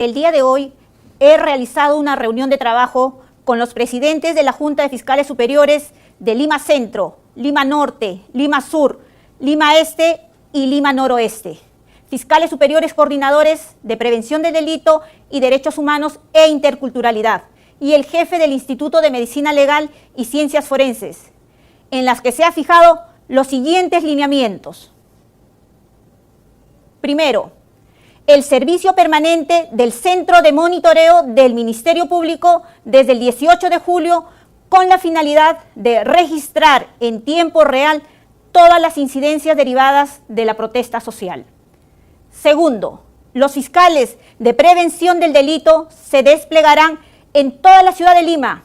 El día de hoy he realizado una reunión de trabajo con los presidentes de la Junta de Fiscales Superiores de Lima Centro, Lima Norte, Lima Sur, Lima Este y Lima Noroeste. Fiscales superiores coordinadores de prevención del delito y derechos humanos e interculturalidad, y el jefe del Instituto de Medicina Legal y Ciencias Forenses, en las que se ha fijado los siguientes lineamientos. Primero, el servicio permanente del Centro de Monitoreo del Ministerio Público desde el 18 de julio con la finalidad de registrar en tiempo real todas las incidencias derivadas de la protesta social. Segundo, los fiscales de prevención del delito se desplegarán en toda la ciudad de Lima,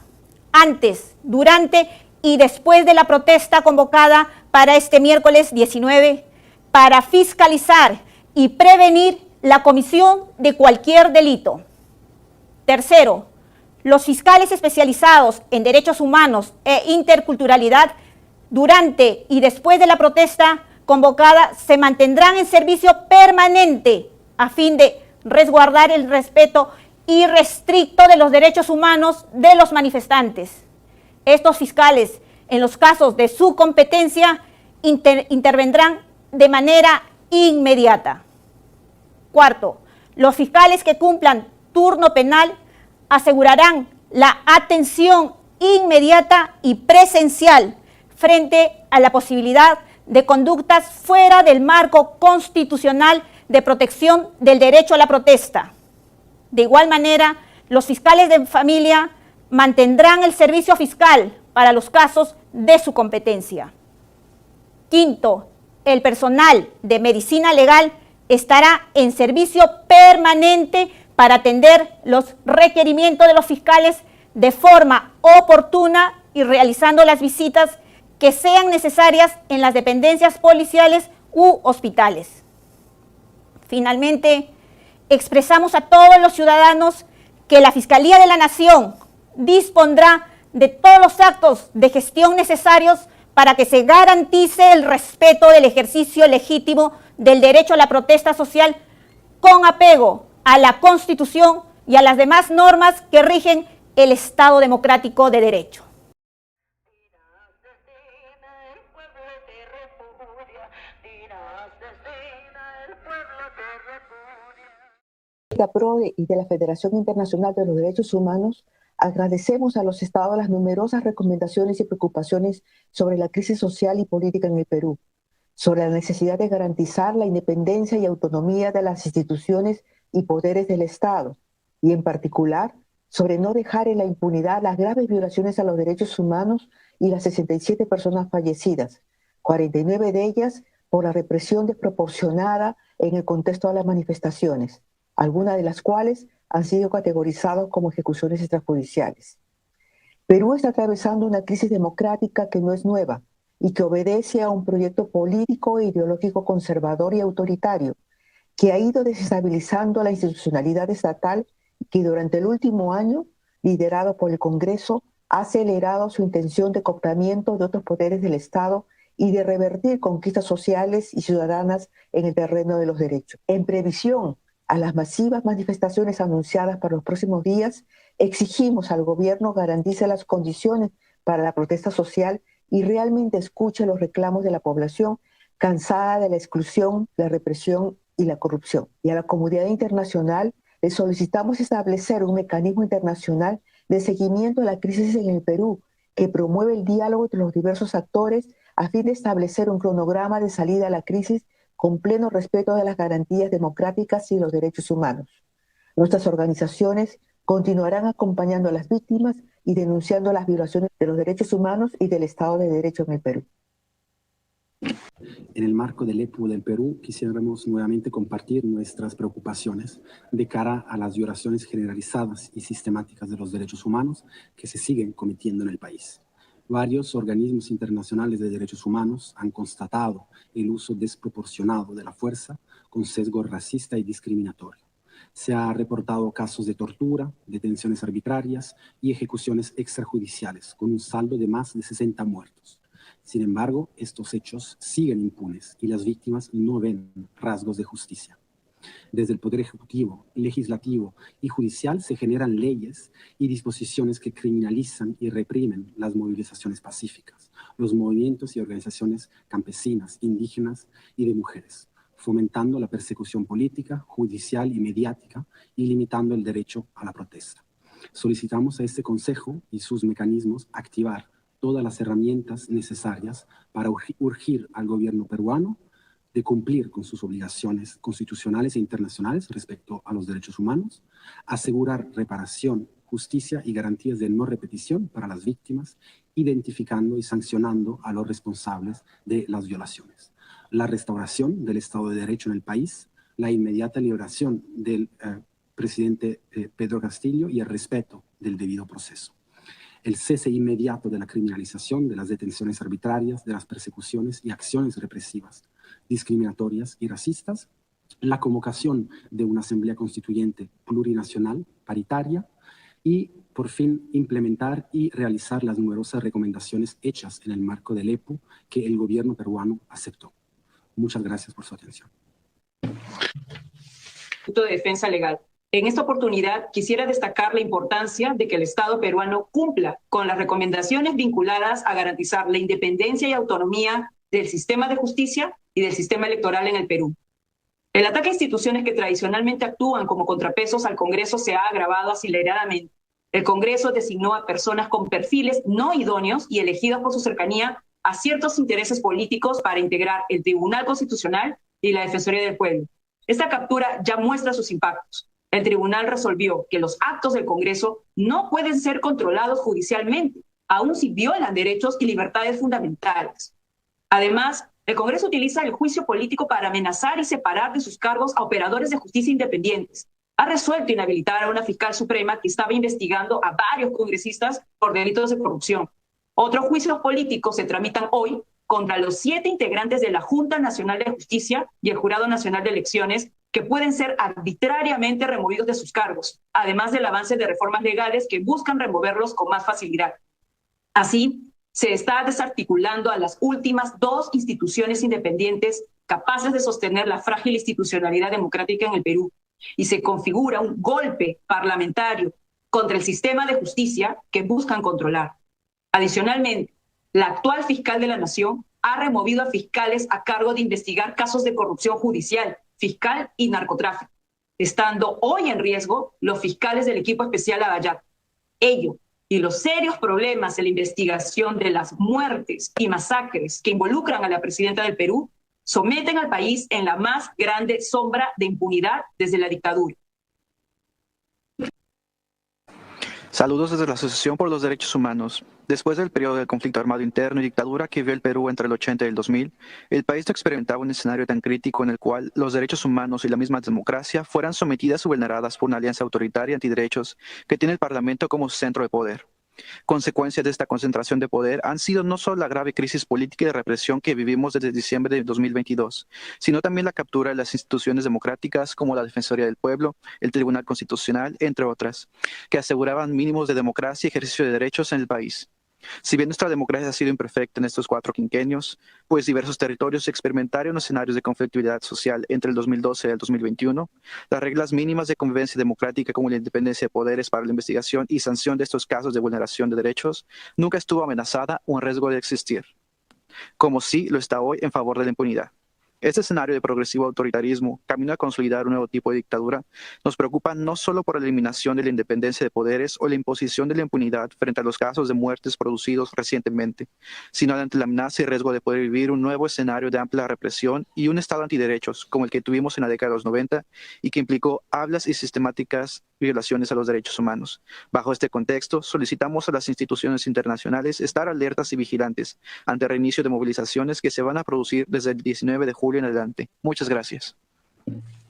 antes, durante y después de la protesta convocada para este miércoles 19, para fiscalizar y prevenir la comisión de cualquier delito. Tercero, los fiscales especializados en derechos humanos e interculturalidad durante y después de la protesta convocada se mantendrán en servicio permanente a fin de resguardar el respeto irrestricto de los derechos humanos de los manifestantes. Estos fiscales, en los casos de su competencia, intervendrán de manera inmediata. Cuarto, los fiscales que cumplan turno penal asegurarán la atención inmediata y presencial frente a la posibilidad de conductas fuera del marco constitucional de protección del derecho a la protesta. De igual manera, los fiscales de familia mantendrán el servicio fiscal para los casos de su competencia. Quinto, el personal de medicina legal estará en servicio permanente para atender los requerimientos de los fiscales de forma oportuna y realizando las visitas que sean necesarias en las dependencias policiales u hospitales. Finalmente, expresamos a todos los ciudadanos que la Fiscalía de la Nación dispondrá de todos los actos de gestión necesarios para que se garantice el respeto del ejercicio legítimo del derecho a la protesta social con apego a la Constitución y a las demás normas que rigen el Estado democrático de derecho. De la PRODE y de la Federación Internacional de los Derechos Humanos, agradecemos a los estados las numerosas recomendaciones y preocupaciones sobre la crisis social y política en el Perú, sobre la necesidad de garantizar la independencia y autonomía de las instituciones y poderes del Estado, y en particular, sobre no dejar en la impunidad las graves violaciones a los derechos humanos y las 67 personas fallecidas, 49 de ellas por la represión desproporcionada en el contexto de las manifestaciones, algunas de las cuales han sido categorizadas como ejecuciones extrajudiciales. Perú está atravesando una crisis democrática que no es nueva y que obedece a un proyecto político e ideológico conservador y autoritario que ha ido desestabilizando la institucionalidad estatal y que durante el último año, liderado por el Congreso, ha acelerado su intención de cooptamiento de otros poderes del Estado y de revertir conquistas sociales y ciudadanas en el terreno de los derechos. En previsión a las masivas manifestaciones anunciadas para los próximos días, exigimos al gobierno garantice las condiciones para la protesta social y realmente escuche los reclamos de la población cansada de la exclusión, la represión y la corrupción. Y a la comunidad internacional le solicitamos establecer un mecanismo internacional de seguimiento de la crisis en el Perú que promueve el diálogo entre los diversos actores a fin de establecer un cronograma de salida a la crisis con pleno respeto de las garantías democráticas y los derechos humanos. Nuestras organizaciones continuarán acompañando a las víctimas y denunciando las violaciones de los derechos humanos y del Estado de Derecho en el Perú. En el marco del EPU del Perú, quisiéramos nuevamente compartir nuestras preocupaciones de cara a las violaciones generalizadas y sistemáticas de los derechos humanos que se siguen cometiendo en el país. Varios organismos internacionales de derechos humanos han constatado el uso desproporcionado de la fuerza con sesgo racista y discriminatorio. Se han reportado casos de tortura, detenciones arbitrarias y ejecuciones extrajudiciales, con un saldo de más de 60 muertos. Sin embargo, estos hechos siguen impunes y las víctimas no ven rasgos de justicia. Desde el Poder Ejecutivo, Legislativo y Judicial se generan leyes y disposiciones que criminalizan y reprimen las movilizaciones pacíficas, los movimientos y organizaciones campesinas, indígenas y de mujeres, fomentando la persecución política, judicial y mediática y limitando el derecho a la protesta. Solicitamos a este Consejo y sus mecanismos activar todas las herramientas necesarias para urgir al gobierno peruano de cumplir con sus obligaciones constitucionales e internacionales respecto a los derechos humanos, asegurar reparación, justicia y garantías de no repetición para las víctimas, identificando y sancionando a los responsables de las violaciones, la restauración del Estado de Derecho en el país, la inmediata liberación del presidente Pedro Castillo y el respeto del debido proceso, el cese inmediato de la criminalización, de las detenciones arbitrarias, de las persecuciones y acciones represivas, discriminatorias y racistas, la convocación de una asamblea constituyente plurinacional, paritaria, y por fin implementar y realizar las numerosas recomendaciones hechas en el marco del EPO que el gobierno peruano aceptó. Muchas gracias por su atención. De Defensa Legal. En esta oportunidad quisiera destacar la importancia de que el Estado peruano cumpla con las recomendaciones vinculadas a garantizar la independencia y autonomía del sistema de justicia y del sistema electoral en el Perú. El ataque a instituciones que tradicionalmente actúan como contrapesos al Congreso se ha agravado aceleradamente. El Congreso designó a personas con perfiles no idóneos y elegidos por su cercanía a ciertos intereses políticos para integrar el Tribunal Constitucional y la Defensoría del Pueblo. Esta captura ya muestra sus impactos. El tribunal resolvió que los actos del Congreso no pueden ser controlados judicialmente, aun si violan derechos y libertades fundamentales. Además, el Congreso utiliza el juicio político para amenazar y separar de sus cargos a operadores de justicia independientes. Ha resuelto inhabilitar a una fiscal suprema que estaba investigando a varios congresistas por delitos de corrupción. Otros juicios políticos se tramitan hoy contra los 7 integrantes de la Junta Nacional de Justicia y el Jurado Nacional de Elecciones, que pueden ser arbitrariamente removidos de sus cargos, además del avance de reformas legales que buscan removerlos con más facilidad. Así, se está desarticulando a las últimas 2 instituciones independientes capaces de sostener la frágil institucionalidad democrática en el Perú, y se configura un golpe parlamentario contra el sistema de justicia que buscan controlar. Adicionalmente, la actual fiscal de la Nación ha removido a fiscales a cargo de investigar casos de corrupción judicial, fiscal y narcotráfico, estando hoy en riesgo los fiscales del equipo especial Lavallato. Ello y los serios problemas en la investigación de las muertes y masacres que involucran a la presidenta del Perú someten al país en la más grande sombra de impunidad desde la dictadura. Saludos desde la Asociación por los Derechos Humanos. Después del periodo del conflicto armado interno y dictadura que vivió el Perú entre el 80 y el 2000, el país no experimentaba un escenario tan crítico en el cual los derechos humanos y la misma democracia fueran sometidas o vulneradas por una alianza autoritaria antiderechos que tiene el Parlamento como centro de poder. Consecuencias de esta concentración de poder han sido no solo la grave crisis política y de represión que vivimos desde diciembre de 2022, sino también la captura de las instituciones democráticas como la Defensoría del Pueblo, el Tribunal Constitucional, entre otras, que aseguraban mínimos de democracia y ejercicio de derechos en el país. Si bien nuestra democracia ha sido imperfecta en estos 4 quinquenios, pues diversos territorios experimentaron escenarios de conflictividad social entre el 2012 y el 2021, las reglas mínimas de convivencia democrática como la independencia de poderes para la investigación y sanción de estos casos de vulneración de derechos nunca estuvo amenazada o en riesgo de existir, como sí lo está hoy en favor de la impunidad. Este escenario de progresivo autoritarismo, camino a consolidar un nuevo tipo de dictadura, nos preocupa no solo por la eliminación de la independencia de poderes o la imposición de la impunidad frente a los casos de muertes producidos recientemente, sino ante la amenaza y riesgo de poder vivir un nuevo escenario de amplia represión y un Estado antiderechos como el que tuvimos en la década de los 90 y que implicó hablas y sistemáticas violaciones a los derechos humanos. Bajo este contexto, solicitamos a las instituciones internacionales estar alertas y vigilantes ante el reinicio de movilizaciones que se van a producir desde el 19 de julio en adelante. Muchas gracias.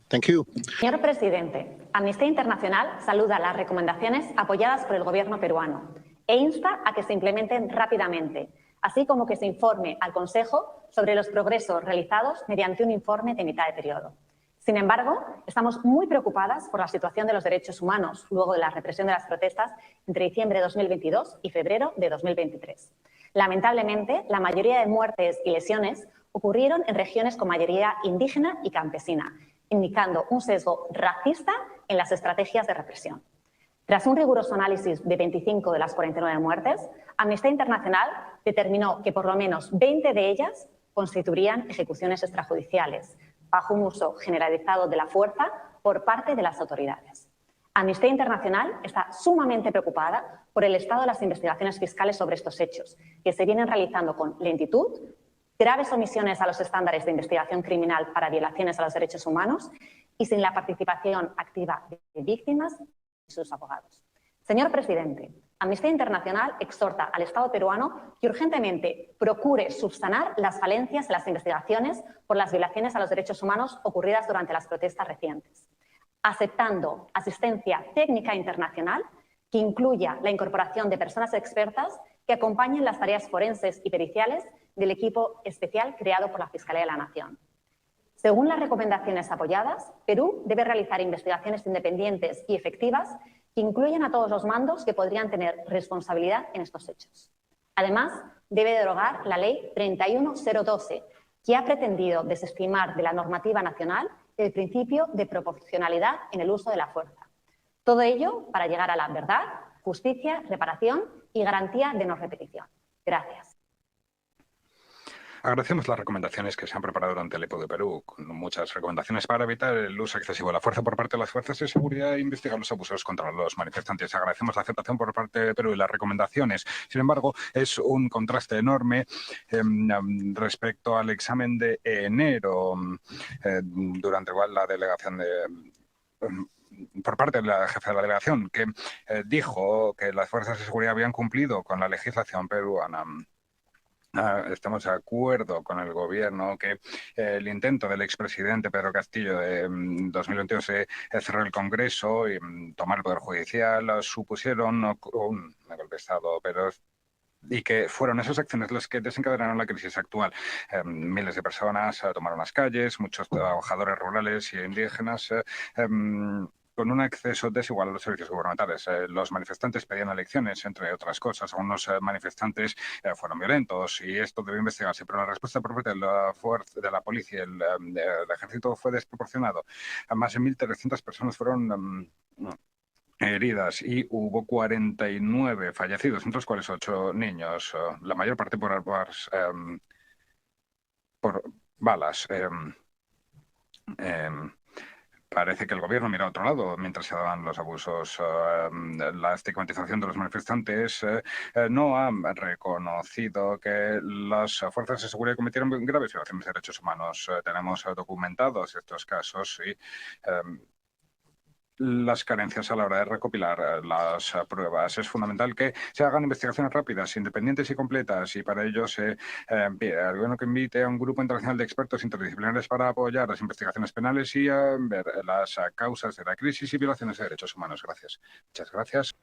Thank you. Señor presidente, Amnistía Internacional saluda las recomendaciones apoyadas por el gobierno peruano e insta a que se implementen rápidamente, así como que se informe al Consejo sobre los progresos realizados mediante un informe de mitad de periodo. Sin embargo, estamos muy preocupadas por la situación de los derechos humanos luego de la represión de las protestas entre diciembre de 2022 y febrero de 2023. Lamentablemente, la mayoría de muertes y lesiones ocurrieron en regiones con mayoría indígena y campesina, indicando un sesgo racista en las estrategias de represión. Tras un riguroso análisis de 25 de las 49 muertes, Amnistía Internacional determinó que por lo menos 20 de ellas constituirían ejecuciones extrajudiciales, bajo un uso generalizado de la fuerza por parte de las autoridades. Amnistía Internacional está sumamente preocupada por el estado de las investigaciones fiscales sobre estos hechos, que se vienen realizando con lentitud, graves omisiones a los estándares de investigación criminal para violaciones a los derechos humanos y sin la participación activa de víctimas y sus abogados. Señor presidente, Amnistía Internacional exhorta al Estado peruano que urgentemente procure subsanar las falencias en las investigaciones por las violaciones a los derechos humanos ocurridas durante las protestas recientes, aceptando asistencia técnica internacional que incluya la incorporación de personas expertas que acompañen las tareas forenses y periciales del equipo especial creado por la Fiscalía de la Nación. Según las recomendaciones apoyadas, Perú debe realizar investigaciones independientes y efectivas que incluyan a todos los mandos que podrían tener responsabilidad en estos hechos. Además, debe derogar la Ley 31012, que ha pretendido desestimar de la normativa nacional el principio de proporcionalidad en el uso de la fuerza. Todo ello para llegar a la verdad, justicia, reparación y garantía de no repetición. Gracias. Agradecemos las recomendaciones que se han preparado durante el EPO de Perú, con muchas recomendaciones para evitar el uso excesivo de la fuerza por parte de las fuerzas de seguridad e investigar los abusos contra los manifestantes. Agradecemos la aceptación por parte de Perú y las recomendaciones. Sin embargo, es un contraste enorme respecto al examen de enero, durante el cual la delegación por parte de la jefa de la delegación, que dijo que las fuerzas de seguridad habían cumplido con la legislación peruana. Estamos de acuerdo con el gobierno que el intento del expresidente Pedro Castillo de 2022 de cerrar el Congreso y tomar el Poder Judicial supusieron un golpe de Estado, pero y que fueron esas acciones las que desencadenaron la crisis actual. Miles de personas tomaron las calles, muchos trabajadores rurales y indígenas con un acceso desigual a los servicios gubernamentales. Los manifestantes pedían elecciones, entre otras cosas. Algunos manifestantes fueron violentos y esto debe investigarse, pero la respuesta por parte de la policía y el ejército fue desproporcionado. Más de 1.300 personas fueron heridas y hubo 49 fallecidos, entre los cuales 8 niños, la mayor parte por balas. Parece que el gobierno mira a otro lado mientras se daban los abusos. La estigmatización de los manifestantes no ha reconocido que las fuerzas de seguridad cometieron graves violaciones de derechos humanos. Tenemos documentados estos casos y las carencias a la hora de recopilar las pruebas. Es fundamental que se hagan investigaciones rápidas, independientes y completas, y para ello se pide al gobierno que invite a un grupo internacional de expertos interdisciplinares para apoyar las investigaciones penales y ver las causas de la crisis y violaciones de derechos humanos. Gracias. Muchas gracias.